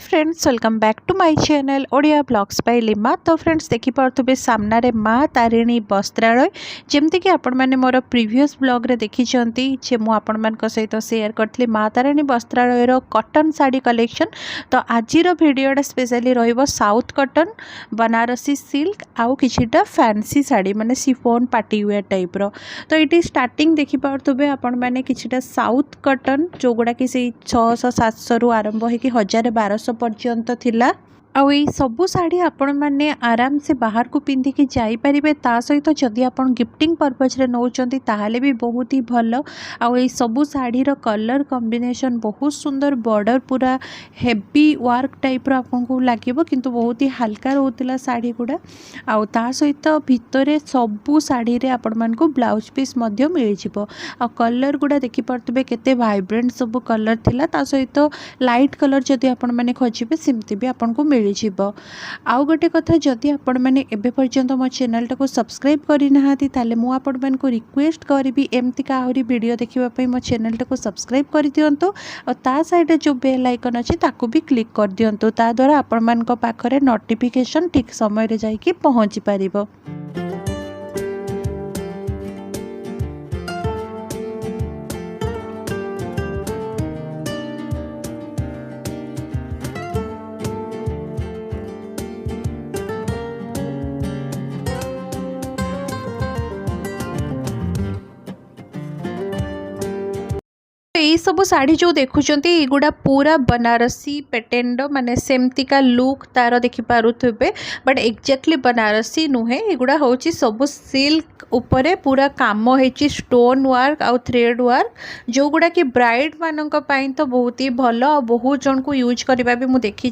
Friends welcome back to my channel Odia blogs by Lima. तो friends देखिपे सामने माँ तारिणी वस्त्रालय जमती कि आपण मैंने मोर प्रीवियस ब्लॉग रे देखी जे मु आपण मान सहित शेयर करथली माँ तारिणी वस्त्रालय कॉटन साड़ी कलेक्शन। तो आज भिडियोटा स्पेशली रहिबो साउथ कॉटन बनारसी सिल्क आउ किछिटा फैंसी साड़ी माने शिफॉन पार्टी वेयर टाइप रो। तो ये स्टार्टिंग देखिपे आपण मैंने किछिटा साउथ कॉटन जो गुड़ा कि 600-700 रु आरंभ होगी 1000-1200 पर्यंत थिला। आउ ये सबू शाढ़ी आपण मैंने आराम से बाहर को पिंधिकी जापरें। ता सहित जदि आप गिफ्टिंग पर्पज रे नौचंती ताहले भी बहुत ही भल। आउ ये सबू शाढ़ी कलर कॉम्बिनेशन बहुत सुंदर, बॉर्डर पूरा हेवी वर्क टाइप आपको लगे किंतु बहुत ही हल्का रोला शाढ़ी गुड़ा। आउ ता सहित भितर सबू शाढ़ी रे आपण मानकु ब्लाउज पीस मध्य मिल जिवो। आ कलर गुड़ा देखि परतबे केते वाइब्रेंट सब कलर थिला। ता सहित लाइट कलर जदि आपण माने खोजिबे सेमती भी आपनको मिल जिवो। आउ गोटे कथा जदि आपण माने एबे पर्यंत मो चैनल टाको सब्सक्राइब करि नाहाती ताले मु आपण मानको रिक्वेस्ट करिवि एमती का आहुरी वीडियो देखिबा पई मो चैनल टाको सब्सक्राइब करि दियंतु और ता साइड जो बेल आइकन अछि ताको भी क्लिक कर दियंतु। ता द्वारा आपण मानको पाखरे नोटिफिकेशन ठीक समय रे जाई कि पहुंची पारिबो। यही सब शाढ़ी जो देखुंत युवा पूरा बनारसी पेटेंड माने सेमती का लुक तार देखिपे बट एक्जाक्टली बनारसी नुहे। युवा हूँ सब सिल्क उपरे पूरा काम होती स्टोन वर्क आउ थ्रेड वर्क जो गुड़ा कि ब्राइड मान तो बहुत ही भल आ बहुत जन को यूज करवा भी मुझे देखी।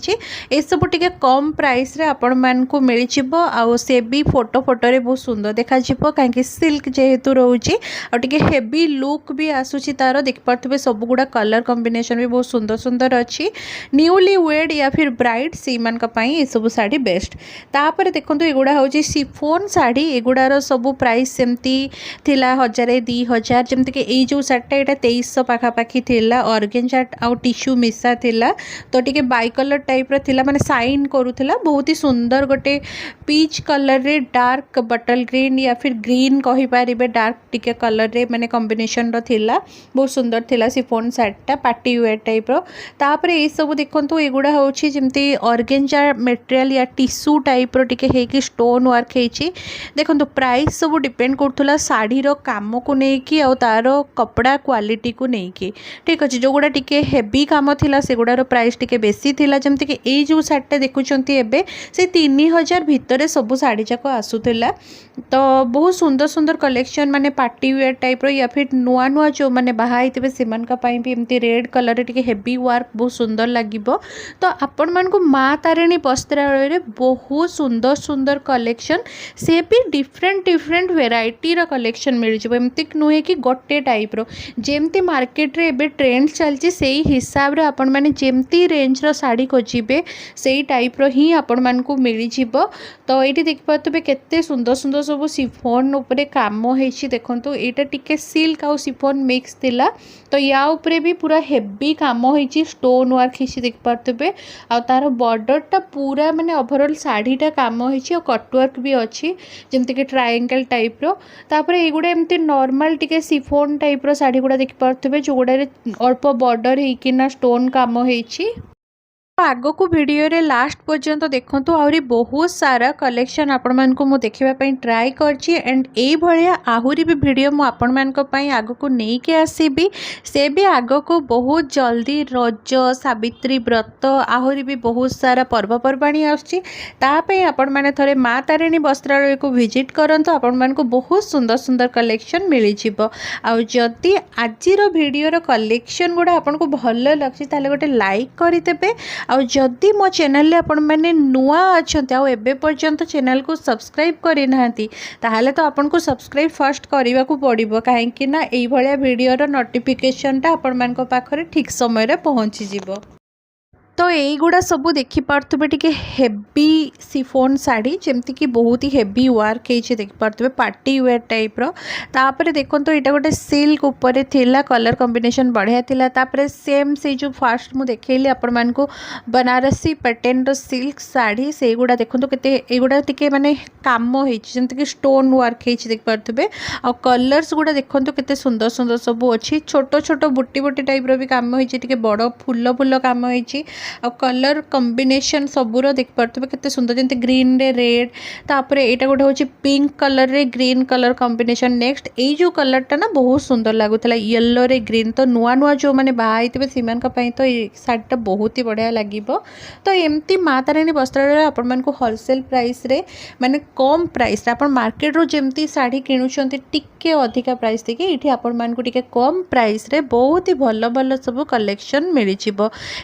ये सब टे कम प्राइस रे आपण मान को मिल जाव। आउ से भी फोटो फोटो रे बहुत सुंदर देखा कहीं सिल्क जेहेतु रोचे आगे हेवी लुक भी आसूची तार देखिपे सब गुड़ा कलर कॉम्बिनेशन भी बहुत सुंदर सुंदर अच्छी। न्यूली वेड या फिर ब्राइड सी मान ये सब शाढ़ी बेस्ट। तापर देखो युवा हूँ शिफॉन शाढ़ी एगुड़ार सब प्राइस सेमती थिला 1000-2000 जमती कि यही जो शाढ़ीटा यहाँ 2300 पाखापाखी थिला। ऑर्गेंजा आउ टिश्यू मिसा थिला तो टिके बाई कलर टाइप थिला माने साइन करूथिला। बहुत ही सुंदर गोटे पीच कलर रे डार्क बटल ग्रीन या फिर ग्रीन कहि पारिबे डार्क टिके कलर रे माने कॉम्बिनेशन रो थिला। बहुत सुंदर थिला शिफॉन शाढ़ीटा पार्टी वेयर टाइप रो। तापरे ये सब देखंतु एगुड़ा होछि जेमती ऑर्गेंजा मटेरियल या टिश्यू टाइप रो टिके हेकी स्टोन वर्क हेछि। देखंतु प्राइस सब डिपेंड करथुला साड़ी रो काम को नेकी आ तार कपड़ा क्वालिटी को नेकी। ठीक अछि जो गुड़ा टिके हेवी काम थिला से गुड़ार प्राइस टिके बेसी थिला। जेमती कि एई जो शाढ़ीटा देखुचंती एबे से 3000 भितरे सब शाढ़ी जाक आसुथिला। तो बहुत सुंदर सुंदर कलेक्शन माने पार्टी वेयर टाइप रो या फिर नुआ नुआ जो माने बाहा हितबे सेमान का पाई भी एमती रेड कलर रे टिके हेवी वर्क बहुत सुंदर लागिबो। तो आपण मान को माँ तारिणी वस्त्रालय रे बहुत सुंदर सुंदर कलेक्शन से भी डिफरेंट डिफरेंट वेराइटी रो कलेक्शन मिल जिवो। एमती नुहे कि गोटे टाइप रो जेमती मार्केट रे एबे ट्रेंड चलची सेही हिसाब रे आपण माने जेमती रेंज रो साड़ी खोजिबे सेही टाइप रो ही आपण मान को मिल जिवो। तो एठी देख पातबे केते सुंदर सुंदर सब शिफॉन ऊपर काम होइछि। देखंतु एटा टिके सिल्क आउ शिफॉन मिक्स थिला तो या ऊपर भी पूरा हेवी काम होइछि स्टोन वर्क हिछि देख पातबे। आ तार बॉर्डरटा पूरा माने ओवरऑल साड़ीटा काम होइछि और कटवर्क भी अछि जेमति कि ट्रायंगल टाइप रो। तापर एगुडा एमती नॉर्मल टिके शिफॉन टाइप रो साड़ी गुडा देख पातबे जो गुडा रे अल्प बॉर्डर हेकिना स्टोन काम होइछि। आग को वीडियो रे लास्ट पर्यंत देखंतु आहुरी बहुत सारा कलेक्शन आपण मान को मु देखिबा पई ट्राई करछि एंड ए भलिया आहुरी भी वीडियो मु आपण मान को पई आग को नै के आसीबी। से भी आग को बहुत जल्दी रज सावित्री व्रत आहुरी भी बहुत सारा पर्वपर्वाणी आछि ता पई आपण माने थरे माँ तारिणी वस्त्रालय को विजिट करंतु आपण मान को बहुत सुंदर सुंदर कलेक्शन मिल जिवो। आ जदि आजिर वीडियो रो कलेक्शन गुडा आपण को भल लागछि ताले गोटे लाइक करि देबे। आउ जदि मो चैनल आपण मैंने नुआ अच्छा आउ एबे पर्यंत चैनल को सब्सक्राइब करि नाहांती ताहले तो आपन को सब्सक्राइब फर्स्ट करबा को पड़िबो काहेकि ना एई भलिया वीडियो रो नोटिफिकेशनटा आपण मान को पाखरे ठीक समय रे पहुंची जिवो। तो এইগুଡ଼ା ସବୁ ଦେଖିପାରୁଥିବେ ଟିକେ ହେଭି ସିଫୋନ୍ ଶାଢ଼ୀ ଯେମିତିକି ବହୁତ ହି ହେଭି ୱାର୍କ ହେଇଛି ଦେଖିପାରୁଥିବେ ପାର୍ଟି ୱେର୍ ଟାଇପ୍ର। ତାପରେ ଦେଖନ୍ତୁ ଏଇଟା ଗୋଟେ ସିଲ୍କ ଉପରେ ଥିଲା, କଲର୍ କମ୍ବିନେସନ୍ ବଢ଼ିଆ ଥିଲା। ତାପରେ ସେମ୍ ସେଇ ଯେଉଁ ଫାଷ୍ଟ ମୁଁ ଦେଖେଇଲି ଆପଣମାନଙ୍କୁ ବନାରସୀ ପ୍ୟାଟର୍ନର ସିଲ୍କ ଶାଢ଼ୀ, ସେଇଗୁଡ଼ା ଦେଖନ୍ତୁ କେତେ ଏଇଗୁଡ଼ା ଟିକେ ମାନେ କାମ ହେଇଛି ଯେମିତିକି ଷ୍ଟୋନ୍ ୱାର୍କ ହେଇଛି ଦେଖିପାରୁଥିବେ। ଆଉ କଲର୍ସ ଗୁଡ଼ା ଦେଖନ୍ତୁ କେତେ ସୁନ୍ଦର ସୁନ୍ଦର ସବୁ ଅଛି, ଛୋଟ ଛୋଟ ବୁଟି ବୁଟି ଟାଇପ୍ର ବି କାମ ହେଇଛି, ଟିକେ ବଡ଼ ଫୁଲ ଫୁଲ କାମ ହେଇଛି। ଆଉ କଲର୍ କମ୍ବିନେସନ୍ ସବୁର ଦେଖିପାରୁଥିବେ କେତେ ସୁନ୍ଦର, ଯେମିତି ଗ୍ରୀନ୍ରେ ରେଡ଼୍, ତାପରେ ଏଇଟା ଗୋଟେ ହେଉଛି ପିଙ୍କ୍ କଲର୍ରେ ଗ୍ରୀନ୍ କଲର୍ କମ୍ବିନେସନ୍। ନେକ୍ସଟ ଏଇ ଯେଉଁ କଲର୍ଟା ନା ବହୁତ ସୁନ୍ଦର ଲାଗୁଥିଲା, ୟେଲୋରେ ଗ୍ରୀନ୍। ତ ନୂଆ ନୂଆ ଯେଉଁମାନେ ବାହା ହେଇଥିବେ ସେମାନଙ୍କ ପାଇଁ ତ ଏଇ ଶାଢ଼ୀଟା ବହୁତ ହି ବଢ଼ିଆ ଲାଗିବ। ତ ଏମିତି ମା ତାରିଣୀ ବସ୍ତ୍ରାଳୟ ଆପଣମାନଙ୍କୁ ହୋଲସେଲ୍ ପ୍ରାଇସ୍ରେ ମାନେ କମ୍ ପ୍ରାଇସ୍ରେ, ଆପଣ ମାର୍କେଟରୁ ଯେମିତି ଶାଢ଼ୀ କିଣୁଛନ୍ତି ଟିକେ ଅଧିକା ପ୍ରାଇସ୍ ଦେଇକି, ଏଇଠି ଆପଣମାନଙ୍କୁ ଟିକେ କମ୍ ପ୍ରାଇସ୍ରେ ବହୁତ ହି ଭଲ ଭଲ ସବୁ କଲେକ୍ସନ୍ ମିଳିଯିବ।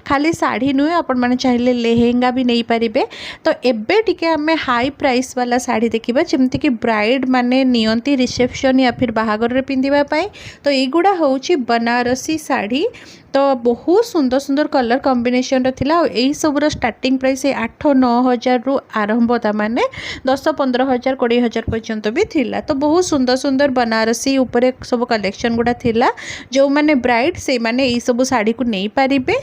ଖାଲି ଶାଢ଼ୀ ନୁହେଁ, ଆପଣମାନେ ଚାହିଁଲେ ଲେହେଙ୍ଗା ବି ନେଇପାରିବେ। ତ ଏବେ ଟିକେ ଆମେ ହାଇ ପ୍ରାଇସ୍ ବାଲା ଶାଢ଼ୀ ଦେଖିବା, ଯେମିତିକି ବ୍ରାଇଡ଼୍ ମାନେ ନିଅନ୍ତି ରିସେପସନ୍ ୟା ଫିର୍ ବାହାଘରରେ ପିନ୍ଧିବା ପାଇଁ। ତ ଏଇଗୁଡ଼ା ହେଉଛି ବନାରସୀ ଶାଢ଼ୀ। ତ ବହୁତ ସୁନ୍ଦର ସୁନ୍ଦର କଲର୍ କମ୍ବିନେସନ୍ର ଥିଲା। ଆଉ ଏଇସବୁର ଷ୍ଟାର୍ଟିଂ ପ୍ରାଇସ୍ 8-9 ହଜାରରୁ ଆରମ୍ଭ, ତାମାନେ 10-15 ହଜାର 20 ହଜାର ପର୍ଯ୍ୟନ୍ତ ବି ଥିଲା। ତ ବହୁତ ସୁନ୍ଦର ସୁନ୍ଦର ବନାରସୀ ଉପରେ ସବୁ କଲେକ୍ସନ୍ ଗୁଡ଼ା ଥିଲା। ଯେଉଁମାନେ ବ୍ରାଇଡ଼୍ ସେଇମାନେ ଏଇସବୁ ଶାଢ଼ୀକୁ ନେଇପାରିବେ।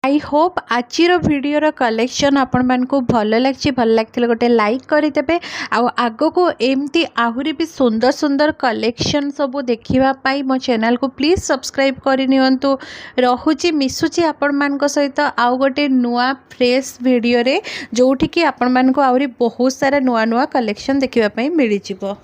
आई होप आजिर भिडर कलेक्शन आपण मानकु भल लगी, भल लगी गोटे लाइक करदे। आग को एमती आहरी भी सुंदर सुंदर कलेक्शन सब देखापी मो चैनल को प्लीज सब्सक्राइब करनी। रहुची मिसुची आपण मान सहित आउ गोटे नुआ फ्रेश भिडियो रे, जोठी कि आपण मानकु आहरी बहुत सारा नुआ नुआ कलेक्शन देखापी मिल जिवो।